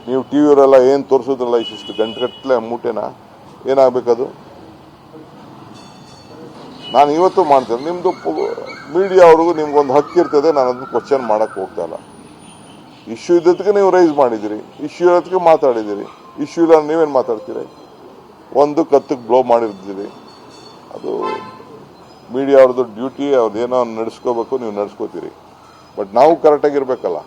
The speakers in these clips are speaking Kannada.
ನೀವು ಟಿ ವಿಯವರೆಲ್ಲ ಏನು ತೋರಿಸೋದ್ರಲ್ಲ ಇಷ್ಟು ಗಂಟೆಗಟ್ಟಲೆ ಮೂಟೆನಾ ಏನಾಗಬೇಕದು? ನಾನು ಇವತ್ತು ಮಾಡ್ತೇನೆ. ನಿಮ್ಮದು ಮೀಡಿಯಾ ಅವ್ರಿಗೂ ನಿಮ್ಗೊಂದು ಹಕ್ಕು ಇರ್ತದೆ. ನಾನು ಅದನ್ನು ಕ್ವಶನ್ ಮಾಡೋಕ್ಕೆ ಹೋಗ್ತಾ ಇಲ್ಲ. ಇಶ್ಯೂ ಇದ್ದದಕ್ಕೆ ನೀವು ರೈಸ್ ಮಾಡಿದ್ದೀರಿ, ಇಶ್ಯೂ ಇರೋದಕ್ಕೆ ಮಾತಾಡಿದ್ದೀರಿ. ಇಶ್ಯೂ ಇಲ್ಲ ನೀವೇನು ಮಾತಾಡ್ತೀರಿ? ಒಂದು ಕತ್ತಿಗೆ ಬ್ಲೋ ಮಾಡಿರ್ತೀರಿ. ಅದು ಮೀಡಿಯಾ ಅವ್ರದ್ದು ಡ್ಯೂಟಿ, ಅವ್ರದ್ದೇನೋ ನಡೆಸ್ಕೋಬೇಕು, ನೀವು ನಡೆಸ್ಕೋತೀರಿ. ಬಟ್ ನಾವು ಕರೆಕ್ಟಾಗಿರ್ಬೇಕಲ್ಲ,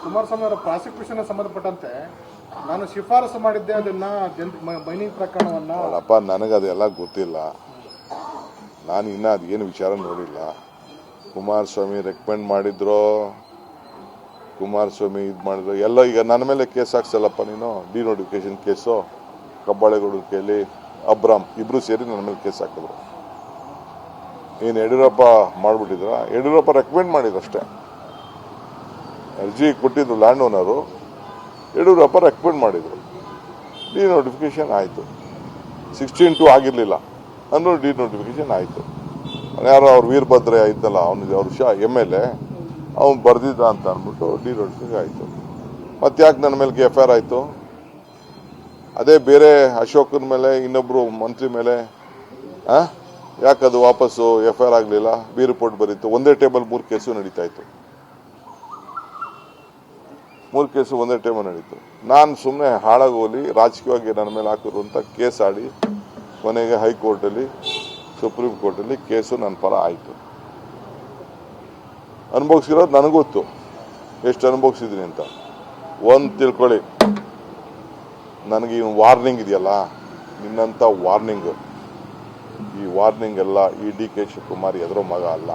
ಕುಮಾರಸ್ವಾಮಿ ಅವರ ಪ್ರಾಸಿಕ್ಯೂಷನ್ ಸಂಬಂಧಪಟ್ಟಂತೆ ನಾನು ಶಿಫಾರಸು ಮಾಡಿದ್ದೆ ಅದನ್ನ ಮೈನಿಂಗ್ ಪ್ರಕರಣವನ್ನ. ಅಲ್ಲಪ್ಪ, ನನಗೆ ಅದೆಲ್ಲ ಗೊತ್ತಿಲ್ಲ. ನಾನು ಇನ್ನೂ ಅದೇನು ವಿಚಾರ ನೋಡಿಲ್ಲ. ಕುಮಾರಸ್ವಾಮಿ ರೆಕಮೆಂಡ್ ಮಾಡಿದ್ರೋ, ಕುಮಾರಸ್ವಾಮಿ ಇದು ಮಾಡಿದ್ರು ಎಲ್ಲ. ಈಗ ನನ್ನ ಮೇಲೆ ಕೇಸ್ ಹಾಕ್ಸಲ್ಲಪ್ಪ ನೀನು. ಡಿನೋಟಿಫಿಕೇಶನ್ ಕೇಸು ಕಬ್ಬಾಳೇಗೌಡ ಕೇಳಿ ಅಬ್ರಾಮ್ ಇಬ್ರು ಸೇರಿ ನನ್ನ ಮೇಲೆ ಕೇಸ್ ಹಾಕಿದ್ರು. ಏನು ಯಡಿಯೂರಪ್ಪ ಮಾಡಿಬಿಟ್ಟಿದ್ರ? ಯಡಿಯೂರಪ್ಪ ರೆಕಮೆಂಡ್ ಮಾಡಿದ್ರು ಅಷ್ಟೇ. ಅರ್ಜಿ ಕೊಟ್ಟಿದ್ರು ಲ್ಯಾಂಡ್ ಓನರು, ಯಡಿಯೂರಪ್ಪ ರೆಕಮೆಂಡ್ ಮಾಡಿದರು. ಡಿನೋಟಿಫಿಕೇಶನ್ ಆಯಿತು. 16-2 ಆಗಿರಲಿಲ್ಲ ಅಂದರೂ ಡಿನೋಟಿಫಿಕೇಶನ್ ಆಯಿತು. ಯಾರೋ ಅವ್ರು ವೀರಭದ್ರ ಆಯ್ತಲ್ಲ, ಅವ್ರ MLA ಅವ್ನು ಬರ್ದಿದ್ದ ಅಂತ ಅಂದ್ಬಿಟ್ಟು ಡಿನೋಟಿಫಿಕೇಶನ್ ಆಯಿತು. ಮತ್ತೆ ಯಾಕೆ ನನ್ನ ಮೇಲೆ FIR ಆಯಿತು? ಅದೇ ಬೇರೆ ಅಶೋಕನ ಮೇಲೆ, ಇನ್ನೊಬ್ರು ಮಂತ್ರಿ ಮೇಲೆ ಯಾಕದು ವಾಪಸ್ಸು FIR ಆಗಲಿಲ್ಲ? ಬಿ ರಿಪೋರ್ಟ್ ಬರೀತು. ಒಂದೇ ಟೇಬಲ್ 3 ಕೇಸು ನಡೀತಾ ಇತ್ತು. 3 ಕೇಸು ಒಂದೇ ಟೈಮ್ ನಡೀತು. ನಾನು ಸುಮ್ಮನೆ ಹಾಳಾಗೋಲಿ ರಾಜಕೀಯವಾಗಿ ನನ್ನ ಮೇಲೆ ಹಾಕಿದ್ರು ಅಂತ ಕೇಸ್ ಆಡಿ ಕೊನೆಗೆ ಹೈಕೋರ್ಟಲ್ಲಿ, ಸುಪ್ರೀಂ ಕೋರ್ಟಲ್ಲಿ ಕೇಸು ನನ್ನ ಪರ ಆಯಿತು. ಅನುಭವಿಸಿರೋದು ನನಗೊತ್ತು, ಎಷ್ಟು ಅನುಭವಿಸಿದ್ದೀನಿ ಅಂತ. ಒಂದು ತಿಳ್ಕೊಳ್ಳಿ, ನನಗೆ ಈ ವಾರ್ನಿಂಗ್ ಇದೆಯಲ್ಲ, ನಿನ್ನಂಥ ವಾರ್ನಿಂಗು, ಈ ವಾರ್ನಿಂಗ್ ಎಲ್ಲ ಈ DK ಶಿವಕುಮಾರ್ ಎದುರೋ ಮಗ ಅಲ್ಲ.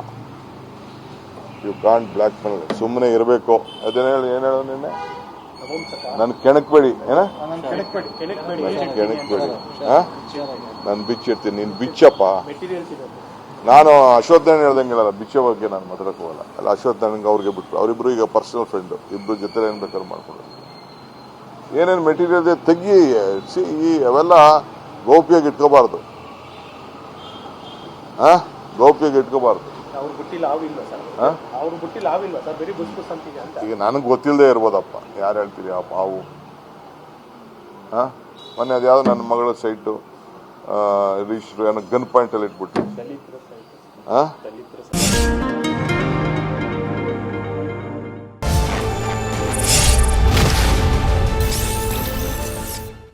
ಯು ಕಾಂಟ್ ಬ್ಲ್ಯಾಕ್ ಮೇಲ್. ಸುಮ್ಮನೆ ಇರಬೇಕು. ಅದೇನು ಹೇಳಿ, ಏನು ಹೇಳೋ ನಿನ್ನೆ? ನನ್ನ ಕೆಣಕ್ಬೇಡಿ. ಕೆಣಕ್ಬೇಡಿ. ನಾನು ಬಿಚ್ಚಿರ್ತೀನಿ, ನೀನು ಬಿಚ್ಚಪ್ಪ. ನಾನು ಅಶ್ವತ್ಥನಾರಾಯಣ ಹೇಳ್ದಂಗೆ ಹೇಳಲ್ಲ, ಬಿಚ್ಚೋ ಬಗ್ಗೆ ನಾನು ಮಾತಾಡಕ್ಕೆ ಹೋಗಲ್ಲ. ಅಲ್ಲ, ಅಶ್ವತ್ಥನಾರಾಯಣಗೆ ಅವ್ರಿಗೆ ಬಿಟ್ರು. ಅವರಿಬ್ರು ಈಗ ಪರ್ಸನಲ್ ಫ್ರೆಂಡು, ಇಬ್ರು ಜೊತೆ ಏನು ಬೇಕಾದ್ರೂ ಮಾಡ್ಕೊಂಡು ಏನೇನು ಮೆಟೀರಿಯಲ್ ತೆಗಿ. ಅವೆಲ್ಲ ಗೌಪ್ಯಾಗಿ ಇಟ್ಕೋಬಾರ್ದು. ಗೌಪ್ಯಾಗಿ ಇಟ್ಕೋಬಾರ್ದು. ಈಗ ನನಗೆ ಗೊತ್ತಿಲ್ಲದೆ ಇರ್ಬೋದಪ್ಪ, ಯಾರು ಹೇಳ್ತೀರಿ ಆ ಪಾವು? ಮೊನ್ನೆ ಅದ್ಯಾವುದೋ ನನ್ನ ಮಗಳ ಸೈಟು ರಿಜಿಸ್ಟ್ರು ಗನ್ ಪಾಯಿಂಟಲ್ಲಿ ಇಟ್ಬಿಟ್ಟು